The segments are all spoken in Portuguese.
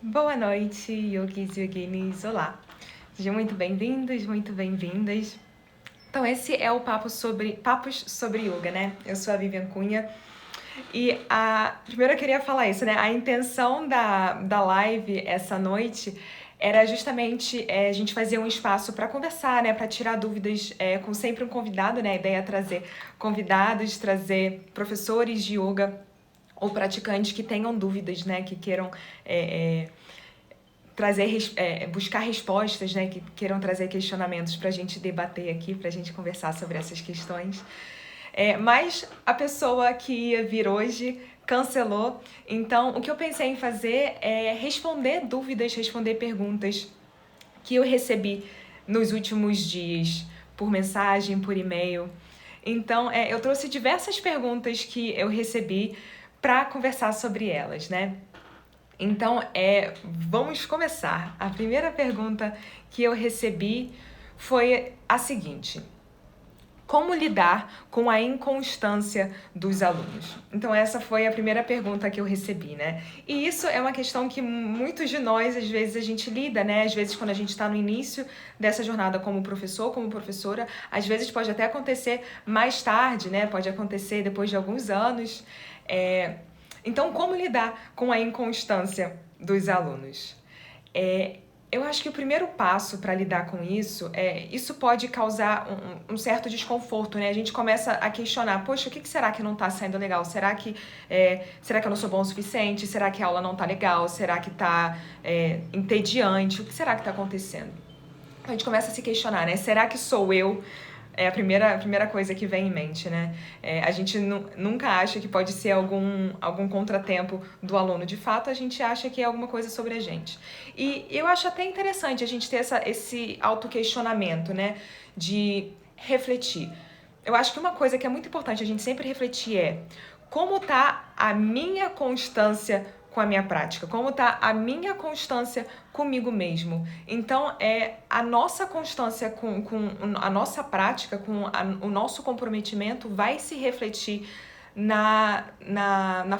Boa noite, yogis e yoginis. Olá, sejam muito bem-vindos, muito bem-vindas. Então, esse é o Papos sobre Yoga, né? Eu sou a Vivian Cunha e primeiro eu queria falar isso, né? A intenção da live essa noite era justamente a gente fazer um espaço para conversar, né? Para tirar dúvidas com sempre um convidado, né? A ideia é trazer convidados, trazer professores de yoga ou praticantes que tenham dúvidas, né? Que queiram buscar respostas, né, que queiram trazer questionamentos para a gente debater aqui, para a gente conversar sobre essas questões. Mas a pessoa que ia vir hoje cancelou, então o que eu pensei em fazer é responder dúvidas, responder perguntas que eu recebi nos últimos dias, por mensagem, por e-mail. Então, eu trouxe diversas perguntas que eu recebi para conversar sobre elas, né? Então, vamos começar. A primeira pergunta que eu recebi foi a seguinte: como lidar com a inconstância dos alunos? Então, essa foi a primeira pergunta que eu recebi, né? E isso é uma questão que muitos de nós, às vezes, a gente lida, né? Às vezes, quando a gente está no início dessa jornada como professor, como professora, às vezes pode até acontecer mais tarde, né? Pode acontecer depois de alguns anos. Então, como lidar com a inconstância dos alunos? Eu acho que o primeiro passo para lidar com isso pode causar um certo desconforto, né? A gente começa a questionar, poxa, o que será que não está saindo legal? Será que eu não sou bom o suficiente? Será que a aula não está legal? Será que está entediante? O que será que está acontecendo? A gente começa a se questionar, né? Será que sou eu? É a primeira coisa que vem em mente, né? A gente nunca acha que pode ser algum contratempo do aluno. De fato, a gente acha que é alguma coisa sobre a gente. E eu acho até interessante a gente ter esse autoquestionamento, né? De refletir. Eu acho que uma coisa que é muito importante a gente sempre refletir é como tá a minha constância com a minha prática, como tá a minha constância comigo mesmo. Então, a nossa constância com a nossa prática, o nosso comprometimento vai se refletir na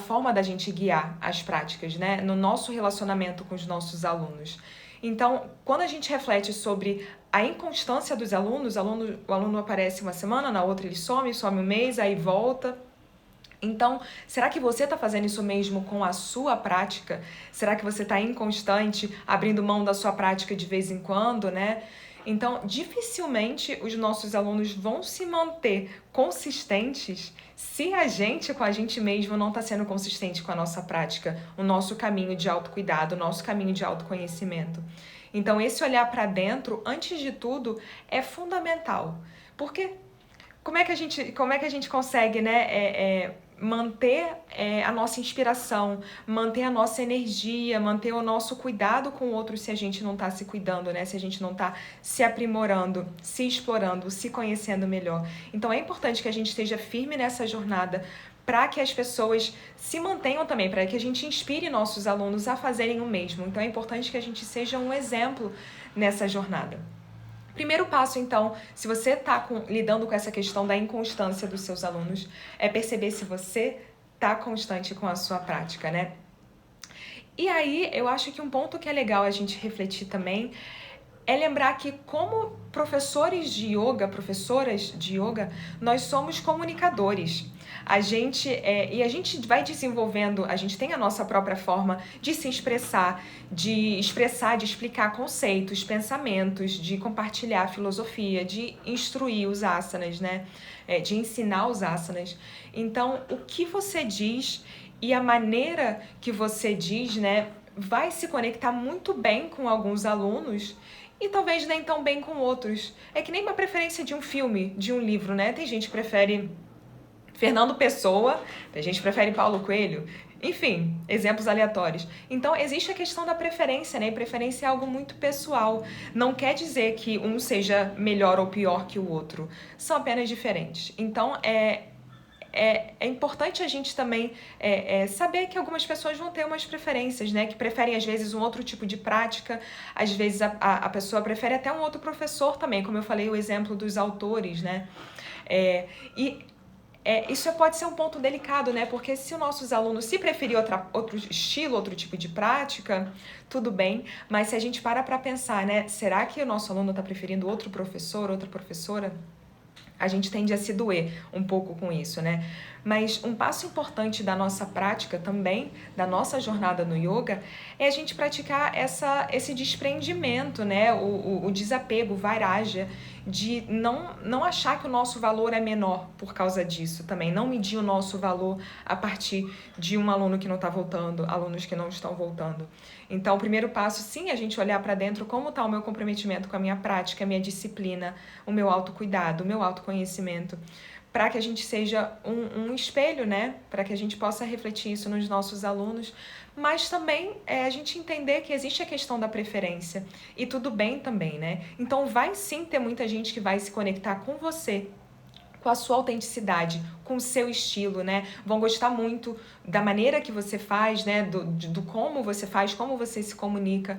forma da gente guiar as práticas, né? No nosso relacionamento com os nossos alunos. Então, quando a gente reflete sobre a inconstância dos alunos, o aluno aparece uma semana, na outra ele some um mês, aí volta. Então, será que você está fazendo isso mesmo com a sua prática? Será que você está inconstante, abrindo mão da sua prática de vez em quando, né? Então, dificilmente os nossos alunos vão se manter consistentes se a gente, com a gente mesmo, não está sendo consistente com a nossa prática, o nosso caminho de autocuidado, o nosso caminho de autoconhecimento. Então, esse olhar para dentro, antes de tudo, é fundamental. Porque como é que a gente consegue, né, manter a nossa inspiração, manter a nossa energia, manter o nosso cuidado com o outro se a gente não está se cuidando, né? Se a gente não está se aprimorando, se explorando, se conhecendo melhor. Então é importante que a gente esteja firme nessa jornada para que as pessoas se mantenham também, para que a gente inspire nossos alunos a fazerem o mesmo. Então é importante que a gente seja um exemplo nessa jornada. Primeiro passo, então, se você está lidando com essa questão da inconstância dos seus alunos, é perceber se você está constante com a sua prática, né? E aí, eu acho que um ponto que é legal a gente refletir também é lembrar que como professores de yoga, professoras de yoga, nós somos comunicadores. A gente vai desenvolvendo, a gente tem a nossa própria forma de se expressar, de explicar conceitos, pensamentos, de compartilhar filosofia, de instruir os asanas, né? De ensinar os asanas. Então, o que você diz e a maneira que você diz, né, vai se conectar muito bem com alguns alunos e talvez nem tão bem com outros. É que nem uma preferência de um filme, de um livro, né? Tem gente que prefere Fernando Pessoa, tem gente que prefere Paulo Coelho. Enfim, exemplos aleatórios. Então, existe a questão da preferência, né? E preferência é algo muito pessoal. Não quer dizer que um seja melhor ou pior que o outro. São apenas diferentes. Então, é importante a gente também saber que algumas pessoas vão ter umas preferências, né? Que preferem, às vezes, um outro tipo de prática. Às vezes, a pessoa prefere até um outro professor também. Como eu falei, o exemplo dos autores, né? E Isso pode ser um ponto delicado, né? Porque se os nossos alunos se preferir outro estilo, outro tipo de prática, tudo bem. Mas se a gente para pensar, né? Será que o nosso aluno está preferindo outro professor, outra professora? A gente tende a se doer um pouco com isso, né? Mas um passo importante da nossa prática também, da nossa jornada no yoga, é a gente praticar esse desprendimento, né? O desapego, o vairagya, de não achar que o nosso valor é menor por causa disso também. Não medir o nosso valor a partir de um aluno que não está voltando, alunos que não estão voltando. Então, o primeiro passo, sim, é a gente olhar para dentro como está o meu comprometimento com a minha prática, a minha disciplina, o meu autocuidado, o meu autoconhecimento, para que a gente seja um espelho, né? Para que a gente possa refletir isso nos nossos alunos, mas também a gente entender que existe a questão da preferência e tudo bem também, né? Então vai sim ter muita gente que vai se conectar com você, com a sua autenticidade, com o seu estilo, né? Vão gostar muito da maneira que você faz, né? Do como você faz, como você se comunica,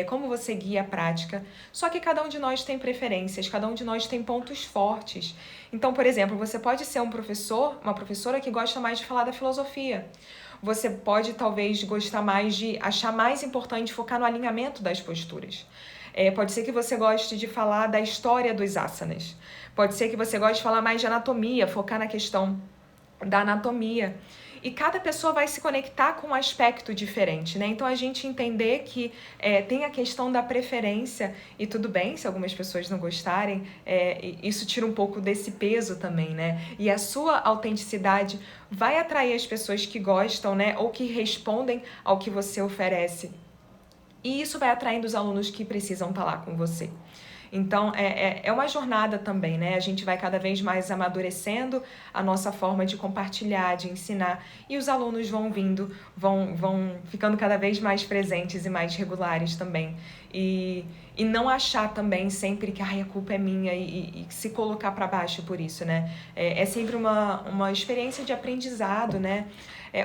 como você guia a prática. Só que cada um de nós tem preferências, cada um de nós tem pontos fortes. Então, por exemplo, você pode ser um professor, uma professora que gosta mais de falar da filosofia. Você pode talvez gostar mais de achar mais importante focar no alinhamento das posturas. Pode ser que você goste de falar da história dos asanas. Pode ser que você goste de falar mais de anatomia, focar na questão da anatomia. E cada pessoa vai se conectar com um aspecto diferente, né? Então, a gente entender que tem a questão da preferência, e tudo bem se algumas pessoas não gostarem, isso tira um pouco desse peso também, né? E a sua autenticidade vai atrair as pessoas que gostam, né? Ou que respondem ao que você oferece. E isso vai atraindo os alunos que precisam estar lá com você. Então, é uma jornada também, né? A gente vai cada vez mais amadurecendo a nossa forma de compartilhar, de ensinar, e os alunos vão vindo, vão ficando cada vez mais presentes e mais regulares também. E não achar também sempre que a culpa é minha e se colocar para baixo por isso, né? É sempre uma experiência de aprendizado, né?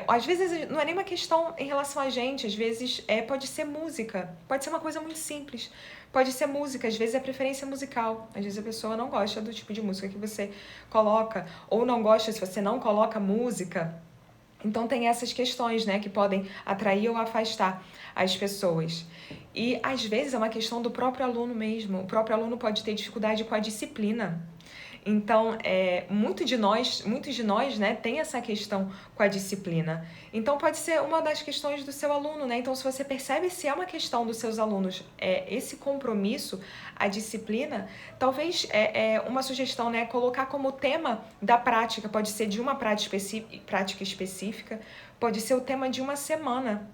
Às vezes não é nem uma questão em relação a gente, às vezes pode ser música, pode ser uma coisa muito simples. Pode ser música, às vezes é preferência musical. Às vezes a pessoa não gosta do tipo de música que você coloca, ou não gosta se você não coloca música. Então tem essas questões, né, que podem atrair ou afastar as pessoas. E às vezes é uma questão do próprio aluno mesmo. O próprio aluno pode ter dificuldade com a disciplina. Então, muitos de nós, né, tem essa questão com a disciplina. Então, pode ser uma das questões do seu aluno, né? Então, se você percebe se é uma questão dos seus alunos, esse compromisso, a disciplina, talvez uma sugestão, né, colocar como tema da prática, pode ser de uma prática específica, pode ser o tema de uma semana,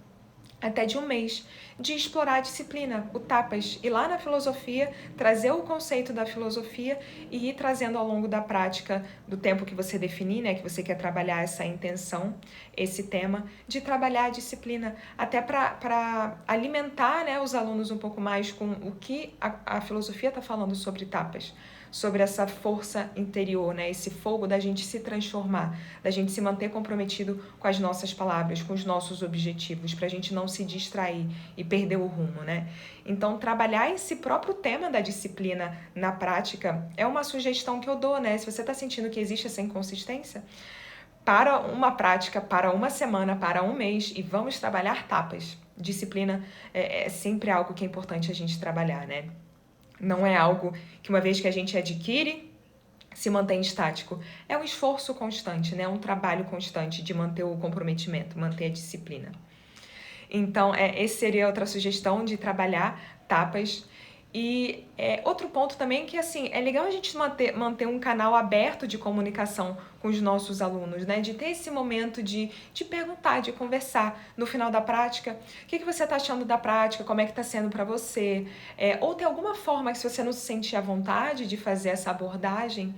até de um mês, de explorar a disciplina, o tapas, ir lá na filosofia, trazer o conceito da filosofia e ir trazendo ao longo da prática, do tempo que você definir, né, que você quer trabalhar essa intenção, esse tema, de trabalhar a disciplina, até para alimentar, né, os alunos um pouco mais com o que a filosofia está falando sobre tapas, sobre essa força interior, né? Esse fogo da gente se transformar, da gente se manter comprometido com as nossas palavras, com os nossos objetivos, para a gente não se distrair e perder o rumo, né? Então, trabalhar esse próprio tema da disciplina na prática é uma sugestão que eu dou, né? Se você está sentindo que existe essa inconsistência, para uma prática, para uma semana, para um mês, e vamos trabalhar tapas. Disciplina é sempre algo que é importante a gente trabalhar, né? Não é algo que uma vez que a gente adquire, se mantém estático. É um esforço constante, né? Um trabalho constante de manter o comprometimento, manter a disciplina. Então, esse seria outra sugestão de trabalhar tapas. E outro ponto também que, assim, é legal a gente manter um canal aberto de comunicação com os nossos alunos, né? De ter esse momento de perguntar, de conversar no final da prática. O que você está achando da prática? Como é que está sendo para você? Ou tem alguma forma que, se você não se sentir à vontade de fazer essa abordagem,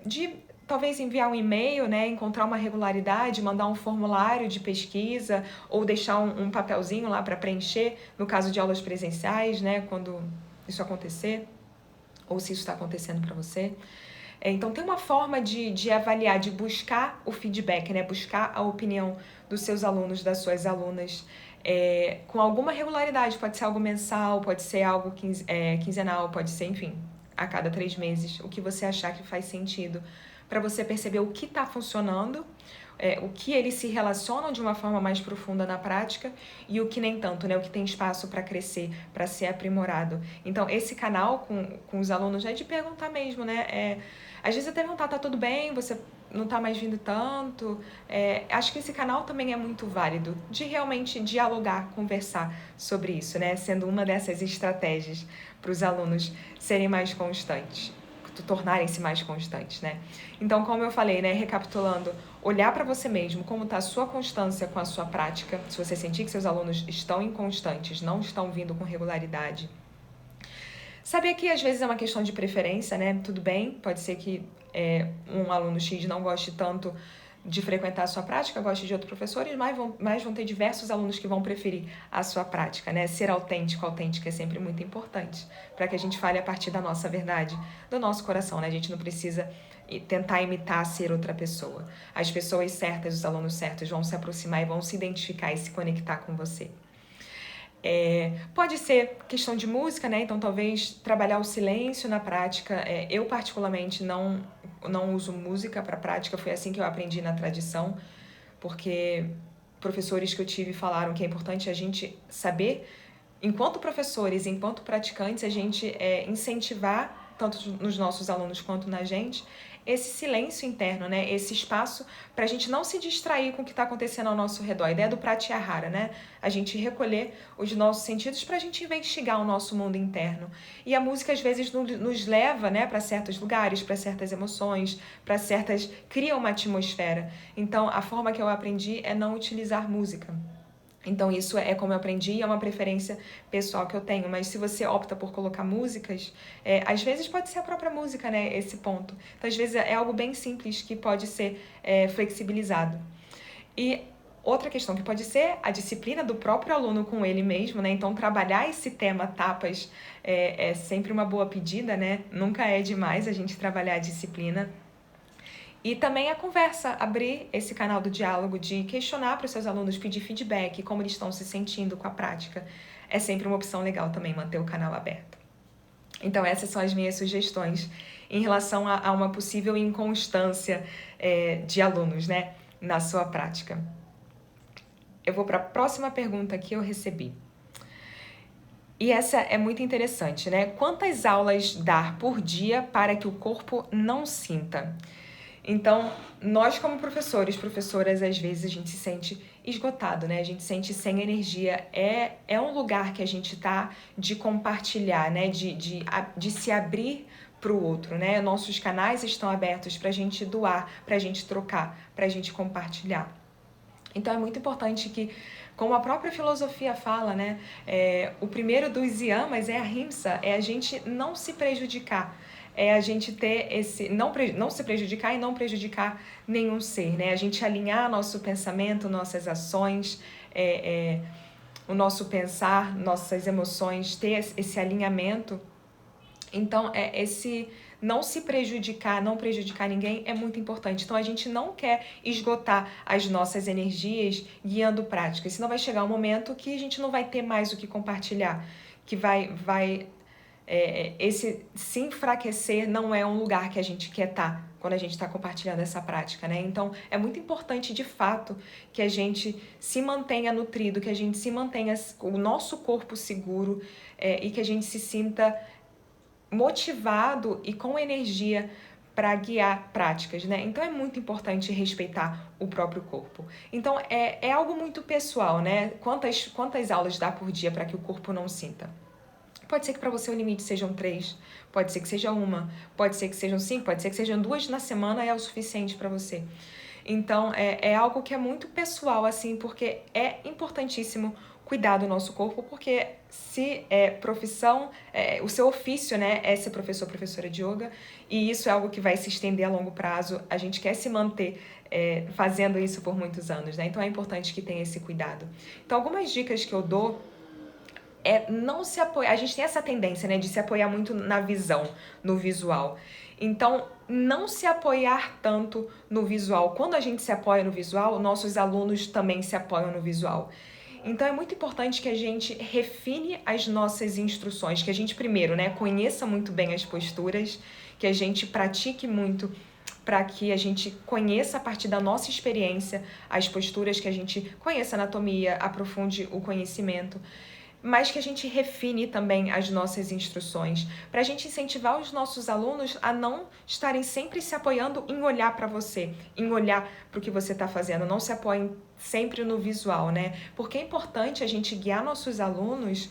de talvez enviar um e-mail, né, encontrar uma regularidade, mandar um formulário de pesquisa ou deixar um papelzinho lá para preencher, no caso de aulas presenciais, né, quando isso acontecer, ou se isso está acontecendo para você. Então, tem uma forma de avaliar, de buscar o feedback, né, buscar a opinião dos seus alunos, das suas alunas, com alguma regularidade. Pode ser algo mensal, pode ser algo quinzenal, pode ser, enfim, a cada 3 meses, o que você achar que faz sentido para você perceber o que está funcionando, o que eles se relacionam de uma forma mais profunda na prática e o que nem tanto, né? O que tem espaço para crescer, para ser aprimorado. Então, esse canal com os alunos é de perguntar mesmo, né? Às vezes até perguntar, tá tudo bem, você não tá mais vindo tanto. Acho que esse canal também é muito válido, de realmente dialogar, conversar sobre isso, né? Sendo uma dessas estratégias para os alunos serem mais constantes, tornarem-se mais constantes, né? Então, como eu falei, né, recapitulando, olhar para você mesmo, como está a sua constância com a sua prática, se você sentir que seus alunos estão inconstantes, não estão vindo com regularidade. Saber que às vezes é uma questão de preferência, né? Tudo bem, pode ser que um aluno X não goste tanto de frequentar a sua prática, goste de outros professores, mas vão ter diversos alunos que vão preferir a sua prática, né? Ser autêntico é sempre muito importante, para que a gente fale a partir da nossa verdade, do nosso coração, né? A gente não precisa tentar imitar ser outra pessoa. As pessoas certas, os alunos certos vão se aproximar e vão se identificar e se conectar com você. Pode ser questão de música, né? Então talvez trabalhar o silêncio na prática. Eu particularmente não uso música para prática, foi assim que eu aprendi na tradição, porque professores que eu tive falaram que é importante a gente saber, enquanto professores, enquanto praticantes, a gente incentivar, tanto nos nossos alunos quanto na gente, esse silêncio interno, né? Esse espaço para a gente não se distrair com o que está acontecendo ao nosso redor. A ideia do pratyahara, né? A gente recolher os nossos sentidos para a gente investigar o nosso mundo interno. E a música às vezes nos leva, né, para certos lugares, para certas emoções, cria uma atmosfera. Então a forma que eu aprendi é não utilizar música. Então isso é como eu aprendi, é uma preferência pessoal que eu tenho, mas se você opta por colocar músicas, às vezes pode ser a própria música, né, esse ponto. Então às vezes é algo bem simples que pode ser flexibilizado. E outra questão que pode ser a disciplina do próprio aluno com ele mesmo, né, então trabalhar esse tema tapas é sempre uma boa pedida, né, nunca é demais a gente trabalhar a disciplina. E também a conversa, abrir esse canal do diálogo, de questionar para os seus alunos, pedir feedback, como eles estão se sentindo com a prática. É sempre uma opção legal também manter o canal aberto. Então essas são as minhas sugestões em relação a uma possível inconstância de alunos, né, na sua prática. Eu vou para a próxima pergunta que eu recebi. E essa é muito interessante, né? Quantas aulas dar por dia para que o corpo não sinta? Então, nós como professores, professoras, às vezes a gente se sente esgotado, né? A gente se sente sem energia. É um lugar que a gente tá de compartilhar, né? De se abrir para o outro, né? Nossos canais estão abertos para a gente doar, para a gente trocar, para a gente compartilhar. Então, é muito importante que, como a própria filosofia fala, né? O primeiro dos yamas é a ahimsa, é a gente não se prejudicar. É a gente ter não se prejudicar e não prejudicar nenhum ser, né? A gente alinhar nosso pensamento, nossas ações, o nosso pensar, nossas emoções, ter esse alinhamento. Então, esse não se prejudicar, não prejudicar ninguém é muito importante. Então, a gente não quer esgotar as nossas energias guiando práticas, senão vai chegar um momento que a gente não vai ter mais o que compartilhar, que esse se enfraquecer não é um lugar que a gente quer estar quando a gente está compartilhando essa prática, né? Então, é muito importante, de fato, que a gente se mantenha nutrido, que a gente se mantenha o nosso corpo seguro e que a gente se sinta motivado e com energia para guiar práticas, né? Então, é muito importante respeitar o próprio corpo. Então, é algo muito pessoal, né? Quantas aulas dá por dia para que o corpo não sinta? Pode ser que para você o limite sejam 3, pode ser que seja 1, pode ser que sejam 5, pode ser que sejam 2 na semana, é o suficiente para você. Então, é algo que é muito pessoal, assim, porque é importantíssimo cuidar do nosso corpo, porque se é profissão, o seu ofício, né, é ser professor, professora de yoga, e isso é algo que vai se estender a longo prazo, a gente quer se manter fazendo isso por muitos anos, né? Então, é importante que tenha esse cuidado. Então, algumas dicas que eu dou não se apoiar. A gente tem essa tendência, né, de se apoiar muito na visão, no visual. Então, não se apoiar tanto no visual. Quando a gente se apoia no visual, nossos alunos também se apoiam no visual. Então, é muito importante que a gente refine as nossas instruções, que a gente primeiro, né, conheça muito bem as posturas, que a gente pratique muito para que a gente conheça a partir da nossa experiência as posturas, que a gente conheça a anatomia, aprofunde o conhecimento, mas que a gente refine também as nossas instruções, para a gente incentivar os nossos alunos a não estarem sempre se apoiando em olhar para você, em olhar para o que você está fazendo, não se apoiem sempre no visual, né? Porque é importante a gente guiar nossos alunos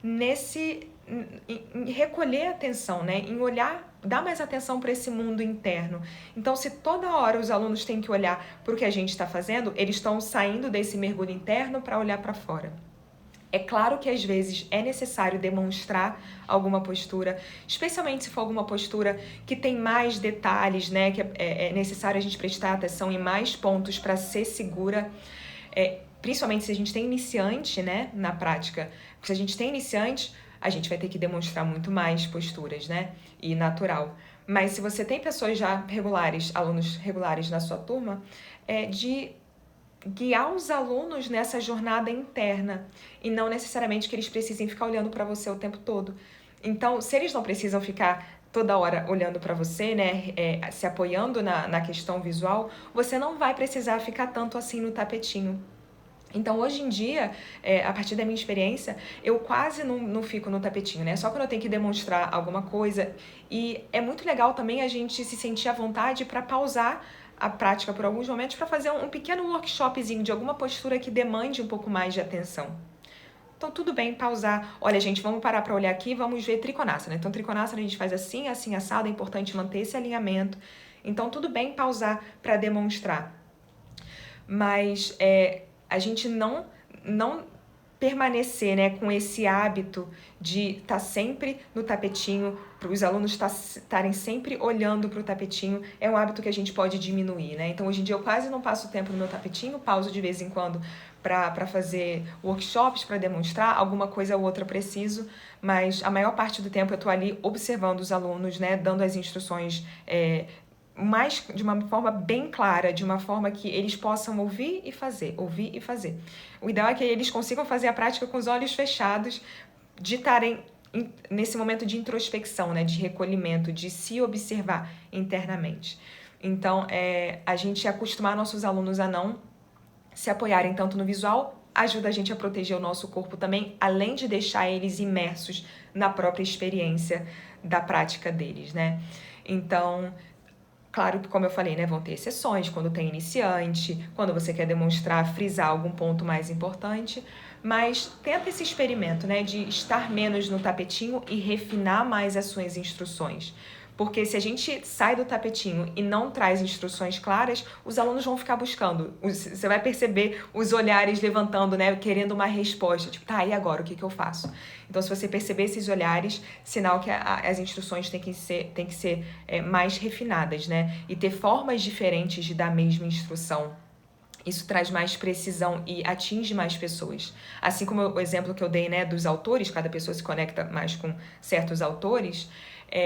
em recolher atenção, né? Em olhar, dar mais atenção para esse mundo interno. Então, se toda hora os alunos têm que olhar para o que a gente está fazendo, eles estão saindo desse mergulho interno para olhar para fora. É claro que às vezes é necessário demonstrar alguma postura, especialmente se for alguma postura que tem mais detalhes, né? Que é necessário a gente prestar atenção em mais pontos para ser segura, principalmente se a gente tem iniciante, né, na prática. Porque se a gente tem iniciante, a gente vai ter que demonstrar muito mais posturas, né? E natural. Mas se você tem pessoas já regulares, alunos regulares na sua turma, de guiar os alunos nessa jornada interna e não necessariamente que eles precisem ficar olhando para você o tempo todo. Então, se eles não precisam ficar toda hora olhando para você, né, se apoiando na questão visual, você não vai precisar ficar tanto assim no tapetinho. Então, hoje em dia, a partir da minha experiência, eu quase não fico no tapetinho, né? Só quando eu tenho que demonstrar alguma coisa. E é muito legal também a gente se sentir à vontade para pausar a prática por alguns momentos para fazer um pequeno workshopzinho de alguma postura que demande um pouco mais de atenção. Então, tudo bem pausar. Olha, gente, vamos parar para olhar aqui, vamos ver Trikonasana. Então, Trikonasana a gente faz assim, assim, assado. É importante manter esse alinhamento. Então, tudo bem pausar para demonstrar. Mas a gente não permanecer, né, com esse hábito de estar sempre no tapetinho, para os alunos estarem sempre olhando para o tapetinho, é um hábito que a gente pode diminuir, né? Então, hoje em dia, eu quase não passo tempo no meu tapetinho, pauso de vez em quando para fazer workshops, para demonstrar, alguma coisa ou outra preciso, mas a maior parte do tempo eu estou ali observando os alunos, né, dando as instruções mais de uma forma bem clara, de uma forma que eles possam ouvir e fazer. O ideal é que eles consigam fazer a prática com os olhos fechados, de estarem nesse momento de introspecção, né, de recolhimento, de se observar internamente. Então, a gente acostumar nossos alunos a não se apoiarem tanto no visual ajuda a gente a proteger o nosso corpo também, além de deixar eles imersos na própria experiência da prática deles, né? Então, claro que, como eu falei, né, vão ter exceções quando tem iniciante, quando você quer demonstrar, frisar algum ponto mais importante, mas tenta esse experimento, né, de estar menos no tapetinho e refinar mais as suas instruções. Porque se a gente sai do tapetinho e não traz instruções claras, os alunos vão ficar buscando. Você vai perceber os olhares levantando, né, querendo uma resposta. Tipo, tá, e agora? O que eu faço? Então, se você perceber esses olhares, sinal que as instruções têm que ser mais refinadas, né? E ter formas diferentes de dar a mesma instrução. Isso traz mais precisão e atinge mais pessoas. Assim como o exemplo que eu dei, né, dos autores, cada pessoa se conecta mais com certos autores,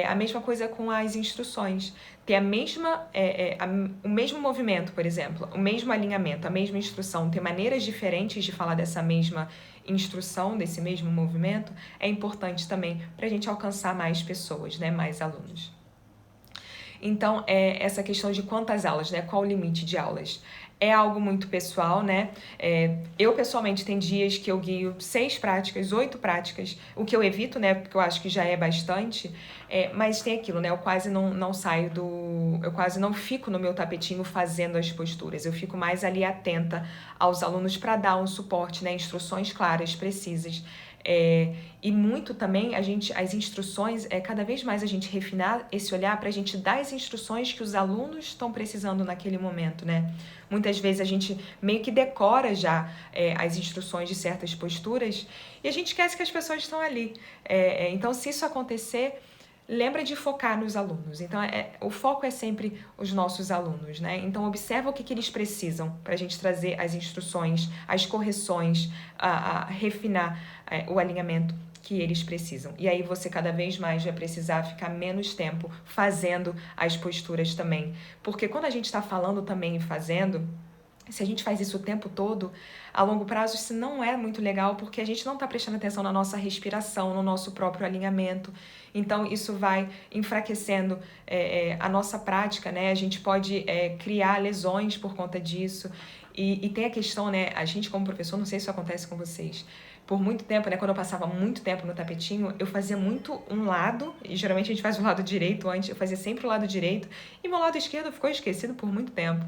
a mesma coisa com as instruções. Ter o mesmo movimento, por exemplo, o mesmo alinhamento, a mesma instrução, ter maneiras diferentes de falar dessa mesma instrução, desse mesmo movimento, é importante também para a gente alcançar mais pessoas, né, mais alunos. Então, essa questão de quantas aulas, né? Qual o limite de aulas? É algo muito pessoal, né? Eu, pessoalmente, tem dias que eu guio 6 práticas, 8 práticas, o que eu evito, né? Porque eu acho que já é bastante, mas tem aquilo, né? Eu quase não saio eu quase não fico no meu tapetinho fazendo as posturas. Eu fico mais ali atenta aos alunos para dar um suporte, né? Instruções claras, precisas. E muito também as instruções, cada vez mais a gente refinar esse olhar para a gente dar as instruções que os alunos estão precisando naquele momento, né? Muitas vezes a gente meio que decora já as instruções de certas posturas e a gente esquece que as pessoas estão ali. Então, se isso acontecer, lembra de focar nos alunos. Então, o foco é sempre os nossos alunos, né? Então, observa o que eles precisam para a gente trazer as instruções, as correções, a refinar o alinhamento que eles precisam. E aí você cada vez mais vai precisar ficar menos tempo fazendo as posturas também. Porque quando a gente está falando também e fazendo, Se a gente faz isso o tempo todo, a longo prazo isso não é muito legal, porque a gente não está prestando atenção na nossa respiração, no nosso próprio alinhamento. Então, isso vai enfraquecendo a nossa prática, né? A gente pode criar lesões por conta disso. E tem a questão, né? A gente como professor, não sei se isso acontece com vocês, por muito tempo, né? Quando eu passava muito tempo no tapetinho, eu fazia muito um lado, e geralmente a gente faz o lado direito antes, eu fazia sempre o lado direito, e meu lado esquerdo ficou esquecido por muito tempo.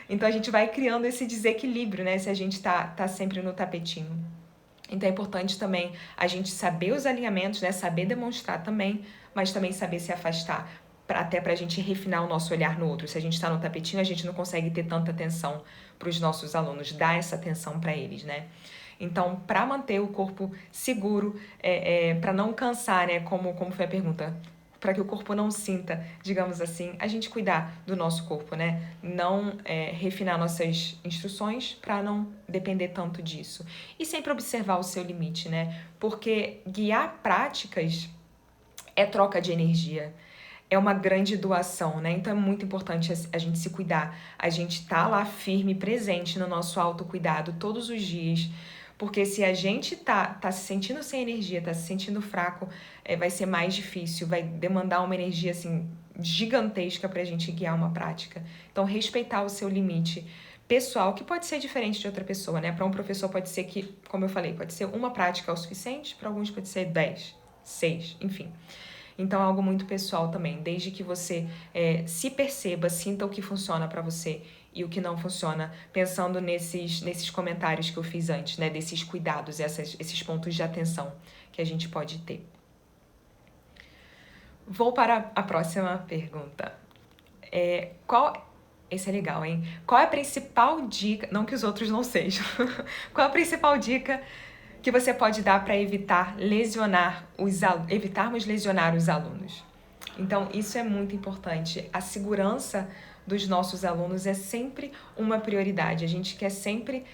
Então a gente vai criando esse desequilíbrio, né? Se a gente tá sempre no tapetinho. Então é importante também a gente saber os alinhamentos, né? Saber demonstrar também, mas também saber se afastar, até pra gente refinar o nosso olhar no outro. Se a gente tá no tapetinho, a gente não consegue ter tanta atenção para os nossos alunos, dar essa atenção para eles, né? Então, para manter o corpo seguro, para não cansar, né? Como foi a pergunta, para que o corpo não sinta, digamos assim, a gente cuidar do nosso corpo, né? Não refinar nossas instruções para não depender tanto disso. E sempre observar o seu limite, né? Porque guiar práticas é troca de energia. É uma grande doação, né? Então é muito importante a gente se cuidar. A gente tá lá firme, presente no nosso autocuidado todos os dias. Porque se a gente tá se sentindo sem energia, tá se sentindo fraco, vai ser mais difícil, vai demandar uma energia, assim, gigantesca pra gente guiar uma prática. Então, respeitar o seu limite pessoal, que pode ser diferente de outra pessoa, né? Para um professor pode ser que, como eu falei, pode ser uma prática o suficiente, para alguns pode ser 10, 6, enfim. Então é algo muito pessoal também, desde que você se perceba, sinta o que funciona para você e o que não funciona, pensando nesses comentários que eu fiz antes, né? Desses cuidados, esses pontos de atenção que a gente pode ter. Vou para a próxima pergunta. Esse é legal, hein? Qual é a principal dica, não que os outros não sejam, qual é a principal dica que você pode dar para evitarmos lesionar os alunos? Então, isso é muito importante. A segurança dos nossos alunos é sempre uma prioridade. A gente quer sempre,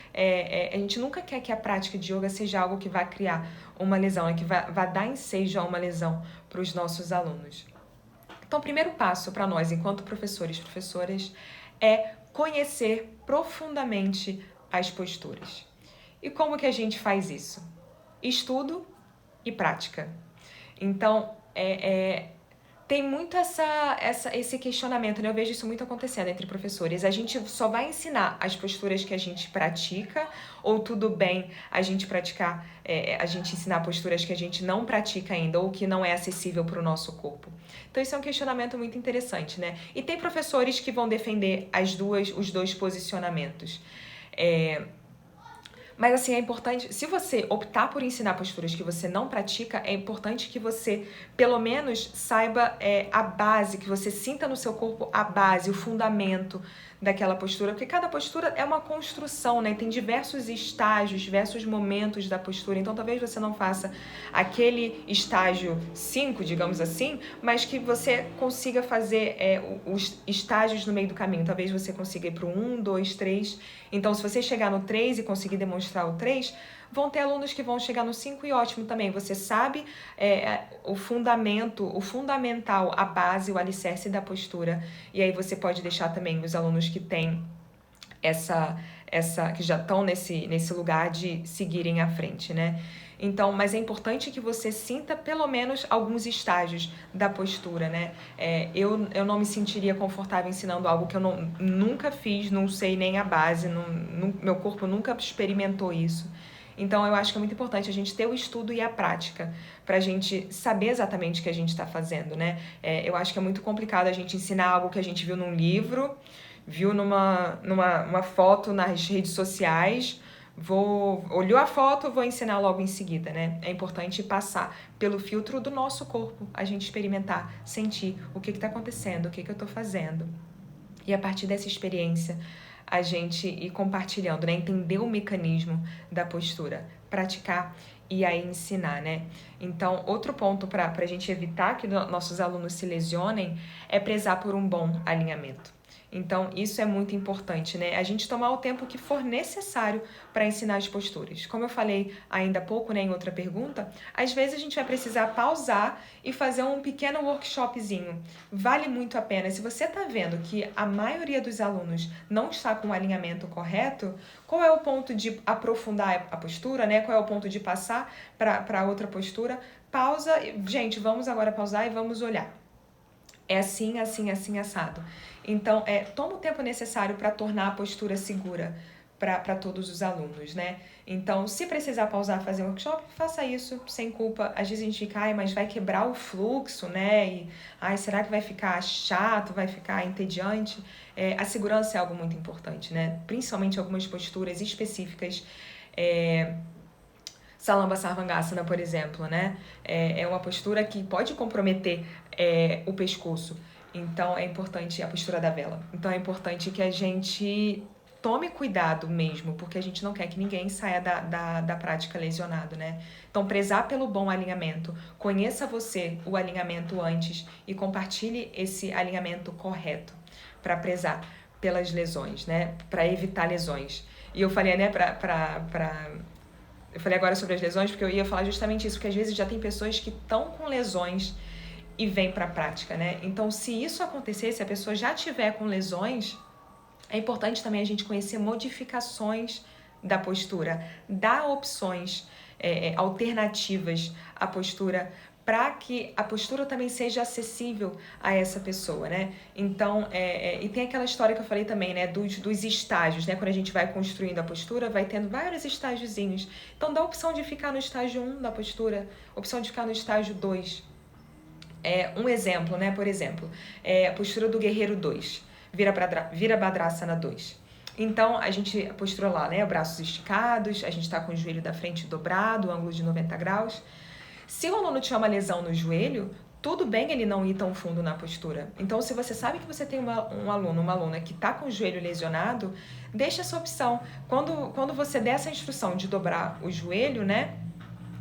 a gente nunca quer que a prática de yoga seja algo que vai criar uma lesão, né? Que vai dar ensejo a uma lesão para os nossos alunos. Então, o primeiro passo para nós, enquanto professores e professoras, é conhecer profundamente as posturas. E como que a gente faz isso? Estudo e prática. Então, tem muito esse questionamento, né? Eu vejo isso muito acontecendo entre professores. A gente só vai ensinar as posturas que a gente pratica, ou tudo bem a gente praticar, a gente ensinar posturas que a gente não pratica ainda, ou que não é acessível para o nosso corpo. Então, isso é um questionamento muito interessante, né? E tem professores que vão defender os dois posicionamentos. Mas assim, é importante, se você optar por ensinar posturas que você não pratica, é importante que você, pelo menos, saiba a base, que você sinta no seu corpo a base, o fundamento daquela postura, porque cada postura é uma construção, né? Tem diversos estágios, diversos momentos da postura, então talvez você não faça aquele estágio 5, digamos assim, mas que você consiga fazer os estágios no meio do caminho. Talvez você consiga ir para o 1, 2, 3. Então, se você chegar no 3 e conseguir demonstrar o 3, vão ter alunos que vão chegar no 5 e ótimo também. Você sabe o fundamental, a base, o alicerce da postura. E aí você pode deixar também os alunos que têm que já estão nesse lugar de seguirem à frente, né? Então, mas é importante que você sinta pelo menos alguns estágios da postura, né? Eu não me sentiria confortável ensinando algo que eu nunca fiz, não sei nem a base, meu corpo nunca experimentou isso. Então, eu acho que é muito importante a gente ter o estudo e a prática pra gente saber exatamente o que a gente está fazendo, né? Eu acho que é muito complicado a gente ensinar algo que a gente viu num livro, viu numa foto nas redes sociais, olhou a foto, vou ensinar logo em seguida, né? É importante passar pelo filtro do nosso corpo, a gente experimentar, sentir o que está acontecendo, o que eu estou fazendo. E a partir dessa experiência, a gente ir compartilhando, né? Entender o mecanismo da postura, praticar e aí ensinar, né? Então, outro ponto para a gente evitar que nossos alunos se lesionem é prezar por um bom alinhamento. Então, isso é muito importante, né? A gente tomar o tempo que for necessário para ensinar as posturas. Como eu falei ainda há pouco, né, em outra pergunta, às vezes a gente vai precisar pausar e fazer um pequeno workshopzinho. Vale muito a pena. Se você está vendo que a maioria dos alunos não está com o alinhamento correto, qual é o ponto de aprofundar a postura, né? Qual é o ponto de passar para outra postura? Pausa. Gente, vamos agora pausar e vamos olhar. É assim, assim, assim, assado. Então, toma o tempo necessário para tornar a postura segura para todos os alunos, né? Então, se precisar pausar, fazer um workshop, faça isso sem culpa. Às vezes a gente fica, mas vai quebrar o fluxo, né? E, será que vai ficar chato, vai ficar entediante? A segurança é algo muito importante, né? Principalmente algumas posturas específicas. Salamba Sarvangasana, por exemplo, né? É uma postura que pode comprometer o pescoço. Então, é importante a postura da vela. Então, é importante que a gente tome cuidado mesmo, porque a gente não quer que ninguém saia da prática lesionado, né? Então, prezar pelo bom alinhamento. Conheça você o alinhamento antes e compartilhe esse alinhamento correto para prezar pelas lesões, né? Para evitar lesões. E eu falei, né, eu falei agora sobre as lesões porque eu ia falar justamente isso, porque às vezes já tem pessoas que estão com lesões e vêm para a prática, né? Então, se isso acontecer, se a pessoa já tiver com lesões, é importante também a gente conhecer modificações da postura, dar opções alternativas à postura, para que a postura também seja acessível a essa pessoa, né? Então, e tem aquela história que eu falei também, né, dos estágios, né? Quando a gente vai construindo a postura, vai tendo vários estágiozinhos. Então, dá a opção de ficar no estágio 1 da postura, opção de ficar no estágio 2. Um exemplo, né? Por exemplo, a postura do guerreiro 2, Virabhadrasana 2. Então, a gente postura lá, né? Braços esticados, a gente está com o joelho da frente dobrado, ângulo de 90 graus. Se o aluno tiver uma lesão no joelho, tudo bem ele não ir tão fundo na postura. Então, se você sabe que você tem um aluno, uma aluna que está com o joelho lesionado, deixa essa opção. Quando você der essa instrução de dobrar o joelho, né?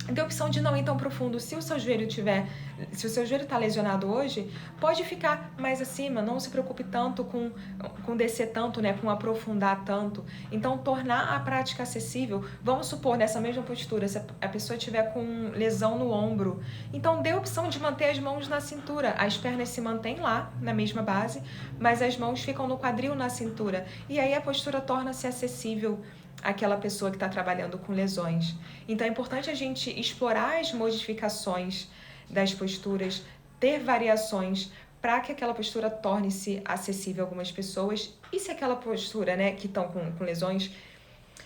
Tem a opção de não ir tão profundo. Se o seu joelho está lesionado hoje, pode ficar mais acima, não se preocupe tanto com descer tanto, né, com aprofundar tanto. Então, tornar a prática acessível. Vamos supor, nessa mesma postura, se a pessoa tiver com lesão no ombro, então dê a opção de manter as mãos na cintura. As pernas se mantêm lá, na mesma base, mas as mãos ficam no quadril, na cintura. E aí a postura torna-se acessível àquela pessoa que está trabalhando com lesões. Então é importante a gente explorar as modificações das posturas, ter variações para que aquela postura torne-se acessível a algumas pessoas. E se aquela postura, né, que estão com lesões,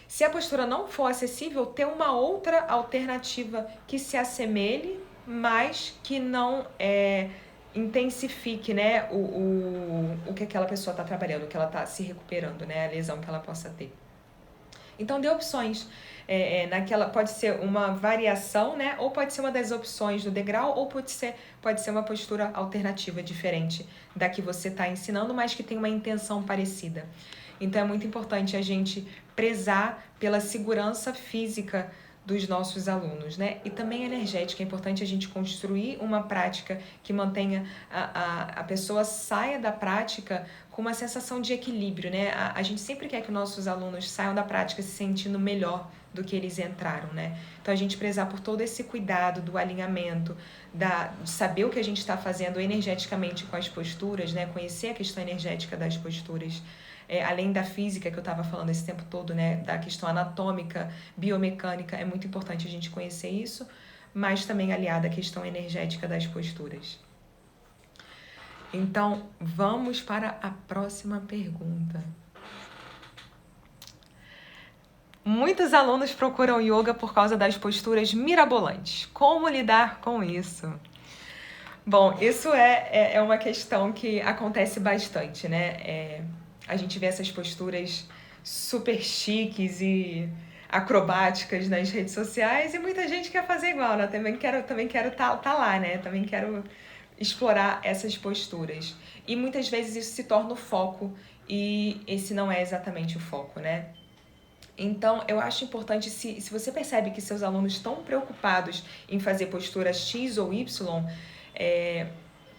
se a postura não for acessível, ter uma outra alternativa que se assemelhe, mas que não intensifique, né, o que aquela pessoa está trabalhando, o que ela está se recuperando, né, a lesão que ela possa ter. Então, dê opções. Pode ser uma variação, né? Ou pode ser uma das opções do degrau, ou pode ser uma postura alternativa diferente da que você está ensinando, mas que tem uma intenção parecida. Então, é muito importante a gente prezar pela segurança física dos nossos alunos, né? E também energética. É importante a gente construir uma prática que mantenha a pessoa saia da prática com uma sensação de equilíbrio, né? A gente sempre quer que nossos alunos saiam da prática se sentindo melhor do que eles entraram, né? Então, a gente prezar por todo esse cuidado do alinhamento, de saber o que a gente está fazendo energeticamente com as posturas, né? Conhecer a questão energética das posturas, além da física que eu estava falando esse tempo todo, né? Da questão anatômica, biomecânica, é muito importante a gente conhecer isso, mas também aliada à questão energética das posturas. Então, vamos para a próxima pergunta. Muitos alunos procuram yoga por causa das posturas mirabolantes. Como lidar com isso? Bom, isso é uma questão que acontece bastante, né? A gente vê essas posturas super chiques e acrobáticas nas redes sociais e muita gente quer fazer igual, né? Também quero tá lá, né? Também quero explorar essas posturas. E muitas vezes isso se torna o foco e esse não é exatamente o foco, né? Então, eu acho importante, se você percebe que seus alunos estão preocupados em fazer postura X ou Y,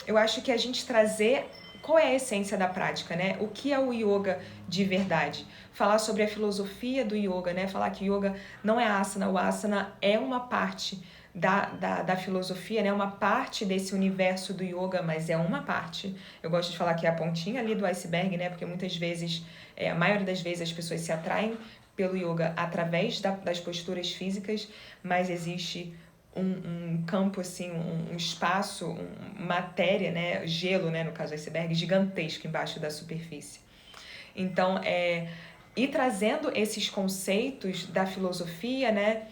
eu acho que a gente trazer qual é a essência da prática, né? O que é o yoga de verdade? Falar sobre a filosofia do yoga, né? Falar que yoga não é asana, o asana é uma parte da filosofia, né? Uma parte desse universo do yoga, mas é uma parte. Eu gosto de falar que é a pontinha ali do iceberg, né? Porque muitas vezes, a maioria das vezes as pessoas se atraem pelo yoga através das posturas físicas, mas existe um campo, assim, um espaço, matéria, né? Gelo, né? No caso iceberg, gigantesco embaixo da superfície. Então, ir trazendo esses conceitos da filosofia, né?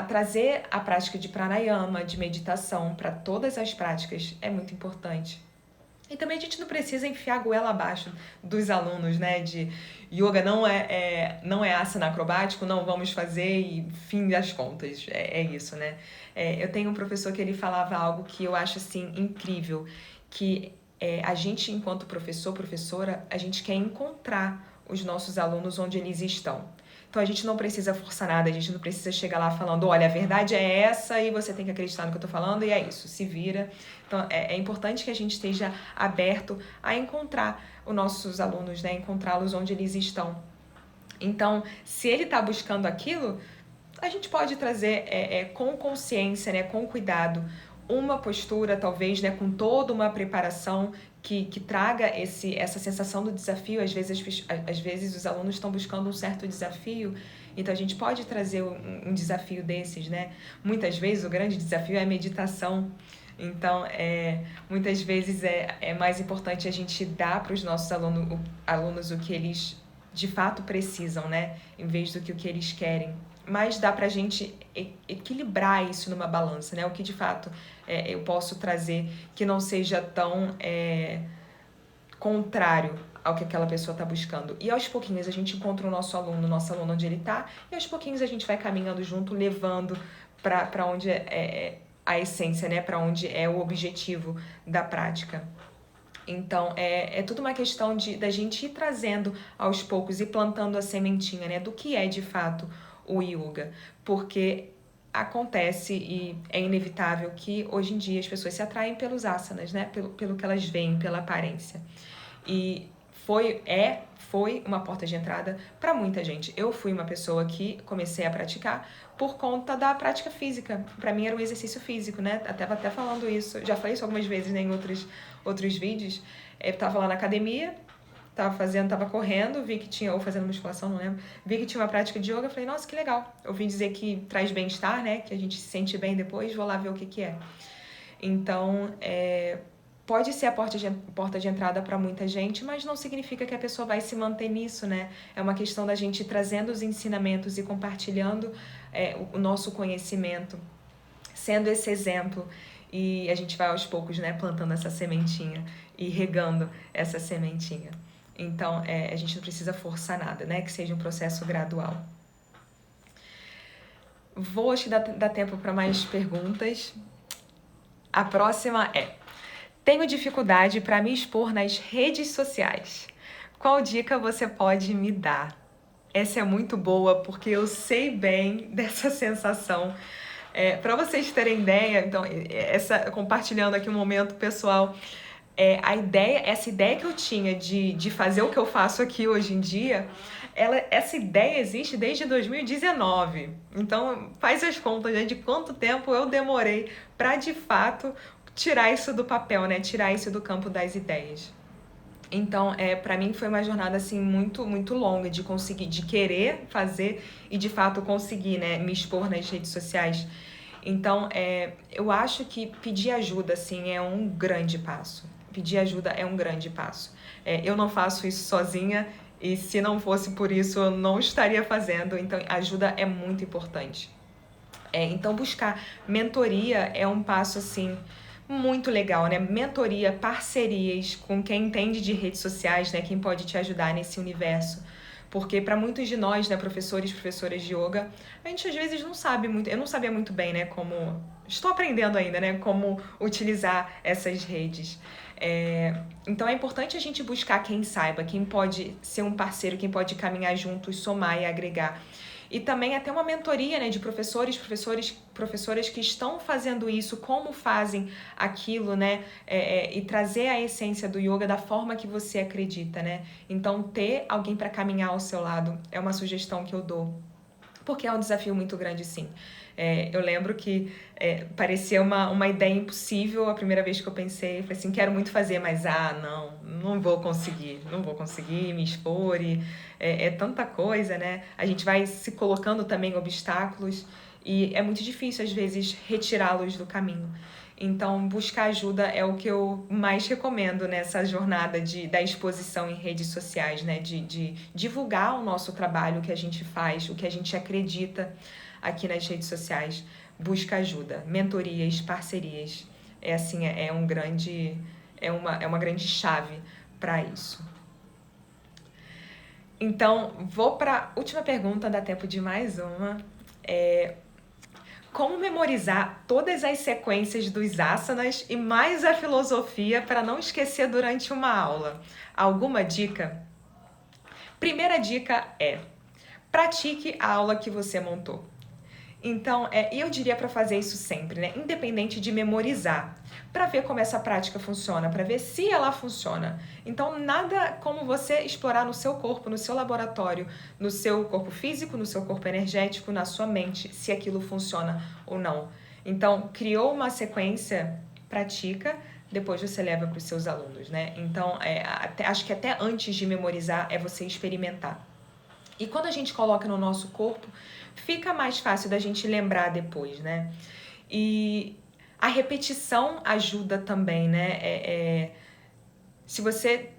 Trazer a prática de pranayama, de meditação para todas as práticas é muito importante. E também a gente não precisa enfiar a goela abaixo dos alunos, né? De yoga não é asana acrobático, não vamos fazer e fim das contas. É isso, né? Eu tenho um professor que ele falava algo que eu acho, assim, incrível, que a gente, enquanto professor, professora, a gente quer encontrar os nossos alunos onde eles estão. Então a gente não precisa forçar nada, a gente não precisa chegar lá falando, olha, a verdade é essa e você tem que acreditar no que eu tô falando e é isso, se vira. Então é importante que a gente esteja aberto a encontrar os nossos alunos, né? Encontrá-los onde eles estão. Então, se ele está buscando aquilo, a gente pode trazer com consciência, né? Com cuidado, uma postura, talvez, né? Com toda uma preparação que traga essa sensação do desafio. Às vezes os alunos estão buscando um certo desafio, então a gente pode trazer um desafio desses, né? Muitas vezes o grande desafio é a meditação. Então, muitas vezes é mais importante a gente dar para os nossos alunos o que eles de fato precisam, né? Em vez do que o que eles querem. Mas dá pra gente equilibrar isso numa balança, né? O que de fato eu posso trazer que não seja tão contrário ao que aquela pessoa está buscando. E aos pouquinhos a gente encontra o nosso aluno onde ele está, e aos pouquinhos a gente vai caminhando junto, levando para onde a essência, né? Para onde é o objetivo da prática. Então, é tudo uma questão da gente ir trazendo aos poucos e plantando a sementinha, né? Do que é, de fato, o yoga. Porque acontece e é inevitável que, hoje em dia, as pessoas se atraem pelos asanas, né? Pelo que elas veem, pela aparência. E foi uma porta de entrada para muita gente. Eu fui uma pessoa que comecei a praticar por conta da prática física. Para mim era um exercício físico, né? Até falando isso, já falei isso algumas vezes, né, em outros vídeos. Eu tava lá na academia, tava correndo, vi que tinha, ou fazendo musculação, não lembro, vi que tinha uma prática de yoga, falei, nossa, que legal. Ouvi dizer que traz bem-estar, né? Que a gente se sente bem depois, vou lá ver o que é. Então, pode ser a porta de entrada para muita gente, mas não significa que a pessoa vai se manter nisso, né? É uma questão da gente ir trazendo os ensinamentos e compartilhando o nosso conhecimento, sendo esse exemplo. E a gente vai aos poucos, né, plantando essa sementinha e regando essa sementinha. Então, a gente não precisa forçar nada, né? Que seja um processo gradual. Acho que dá tempo para mais perguntas. A próxima tenho dificuldade para me expor nas redes sociais. Qual dica você pode me dar? Essa é muito boa porque eu sei bem dessa sensação. Para vocês terem ideia, então, compartilhando aqui um momento pessoal, essa ideia que eu tinha de fazer o que eu faço aqui hoje em dia, essa ideia existe desde 2019. Então, faz as contas, né, de quanto tempo eu demorei para, de fato, tirar isso do papel, né? Tirar isso do campo das ideias. Então, para mim foi uma jornada assim muito, muito longa de conseguir, de querer fazer e de fato conseguir, né, me expor nas redes sociais. Então, eu acho que pedir ajuda assim é um grande passo. Pedir ajuda é um grande passo. Eu não faço isso sozinha e se não fosse por isso eu não estaria fazendo. Então, ajuda é muito importante. Então, buscar mentoria é um passo assim muito legal, né? Mentoria, parcerias com quem entende de redes sociais, né? Quem pode te ajudar nesse universo. Porque para muitos de nós, né, professores, professoras de yoga, a gente às vezes não sabe muito, eu não sabia muito bem, né, estou aprendendo ainda, né, como utilizar essas redes. Então é importante a gente buscar quem saiba, quem pode ser um parceiro, quem pode caminhar juntos, somar e agregar. E também até uma mentoria, né, de professoras que estão fazendo isso, como fazem aquilo, né, e trazer a essência do yoga da forma que você acredita, né. Então, ter alguém para caminhar ao seu lado é uma sugestão que eu dou, porque é um desafio muito grande, sim. Eu lembro que parecia uma ideia impossível a primeira vez que eu pensei. Falei assim, quero muito fazer, mas não vou conseguir me expor. E é tanta coisa, né? A gente vai se colocando também obstáculos e é muito difícil, às vezes, retirá-los do caminho. Então, buscar ajuda é o que eu mais recomendo nessa jornada da exposição em redes sociais, né? De divulgar o nosso trabalho, o que a gente faz, o que a gente acredita aqui nas redes sociais. Busca ajuda, mentorias, parcerias. É uma grande chave para isso. Então, vou para a última pergunta, dá tempo de mais uma. Como memorizar todas as sequências dos asanas e mais a filosofia para não esquecer durante uma aula? Alguma dica? Primeira dica é: pratique a aula que você montou. Então, eu diria para fazer isso sempre, né? Independente de memorizar, para ver como essa prática funciona, para ver se ela funciona. Então, nada como você explorar no seu corpo, no seu laboratório, no seu corpo físico, no seu corpo energético, na sua mente, se aquilo funciona ou não. Então, criou uma sequência, pratica, depois você leva para os seus alunos, né? Então, acho que até antes de memorizar é você experimentar. E quando a gente coloca no nosso corpo, fica mais fácil da gente lembrar depois, né? E a repetição ajuda também, né? Se você...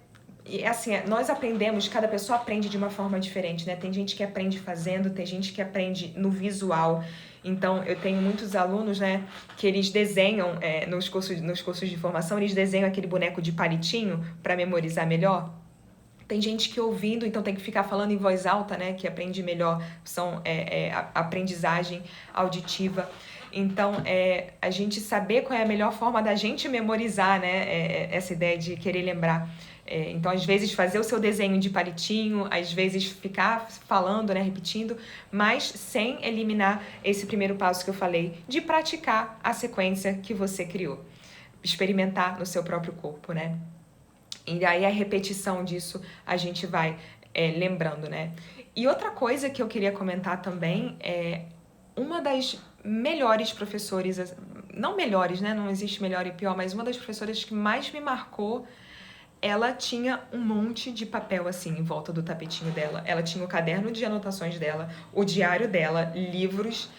nós aprendemos, cada pessoa aprende de uma forma diferente, né? Tem gente que aprende fazendo, tem gente que aprende no visual. Então, eu tenho muitos alunos, né, que eles desenham, nos cursos de formação, eles desenham aquele boneco de palitinho para memorizar melhor. Tem gente que ouvindo, então tem que ficar falando em voz alta, né? Que aprende melhor, são aprendizagem auditiva. Então, a gente saber qual é a melhor forma da gente memorizar, né? Essa ideia de querer lembrar. Então, às vezes, fazer o seu desenho de palitinho, às vezes ficar falando, né? Repetindo, mas sem eliminar esse primeiro passo que eu falei, de praticar a sequência que você criou. Experimentar no seu próprio corpo, né? E aí a repetição disso a gente vai lembrando, né? E outra coisa que eu queria comentar também é uma das melhores professores, não melhores, né? Não existe melhor e pior, mas uma das professoras que mais me marcou, ela tinha um monte de papel assim em volta do tapetinho dela. Ela tinha o caderno de anotações dela, o diário dela, livros,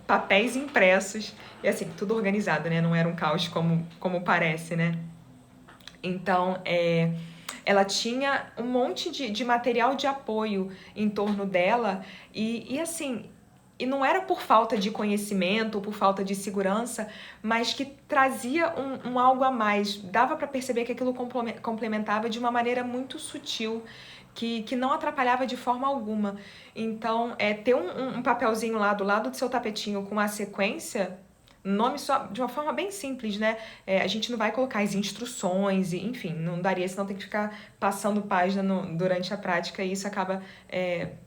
papéis impressos, e assim, tudo organizado, né? Não era um caos como parece, né? Então, ela tinha um monte de material de apoio em torno dela e assim, e não era por falta de conhecimento ou por falta de segurança, mas que trazia um algo a mais. Dava para perceber que aquilo complementava de uma maneira muito sutil, que não atrapalhava de forma alguma. Então, ter um papelzinho lá do lado do seu tapetinho com a sequência, nome só de uma forma bem simples, né? A gente não vai colocar as instruções, e, enfim, não daria, senão tem que ficar passando página durante a prática e isso acaba,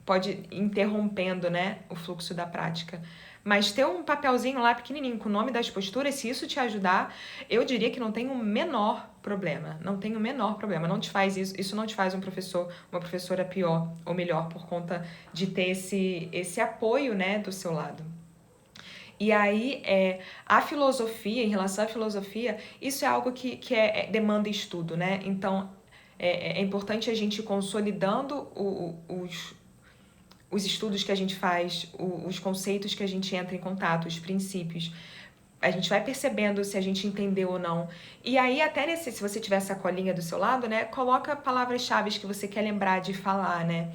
pode ir interrompendo, né, o fluxo da prática. Mas ter um papelzinho lá pequenininho com o nome das posturas, se isso te ajudar, eu diria que não tem o menor problema. Não tem o menor problema. Não te faz isso não te faz um professor, uma professora pior ou melhor por conta de ter esse apoio, né, do seu lado. E aí, a filosofia, em relação à filosofia, isso é algo que demanda estudo, né? Então, é importante a gente ir consolidando os estudos que a gente faz, os conceitos que a gente entra em contato, os princípios. A gente vai percebendo se a gente entendeu ou não. E aí, até se você tiver essa colinha do seu lado, né? Coloca palavras-chave que você quer lembrar de falar, né?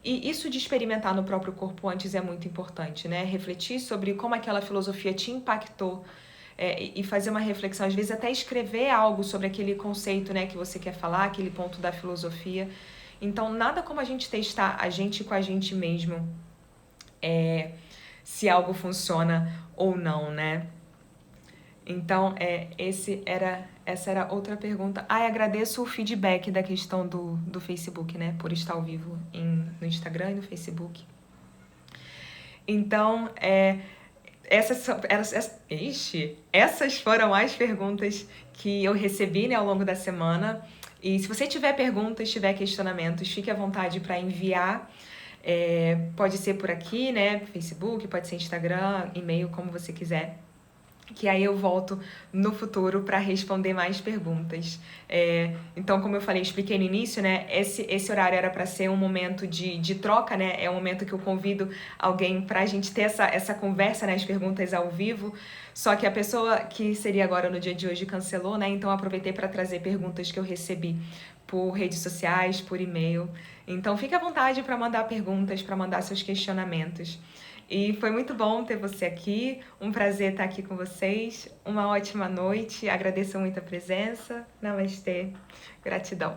E isso de experimentar no próprio corpo antes é muito importante, né? Refletir sobre como aquela filosofia te impactou e fazer uma reflexão, às vezes até escrever algo sobre aquele conceito, né, que você quer falar, aquele ponto da filosofia. Então, nada como a gente testar a gente com a gente mesmo, se algo funciona ou não, né? Então, essa era outra pergunta. Agradeço o feedback da questão do Facebook, né? Por estar ao vivo no Instagram e no Facebook. Então, essas foram as perguntas que eu recebi, né, ao longo da semana. E se você tiver perguntas, tiver questionamentos, fique à vontade para enviar. Pode ser por aqui, né, Facebook, pode ser Instagram, e-mail, como você quiser. Que aí eu volto no futuro para responder mais perguntas. Então, como eu falei, expliquei no início, né? Esse horário era para ser um momento de troca, né? É um momento que eu convido alguém para a gente ter essa conversa, né? As perguntas ao vivo. Só que a pessoa que seria agora no dia de hoje cancelou, né? Então, eu aproveitei para trazer perguntas que eu recebi por redes sociais, por e-mail. Então, fique à vontade para mandar perguntas, para mandar seus questionamentos. E foi muito bom ter você aqui, um prazer estar aqui com vocês, uma ótima noite, agradeço muito a presença, namastê, gratidão.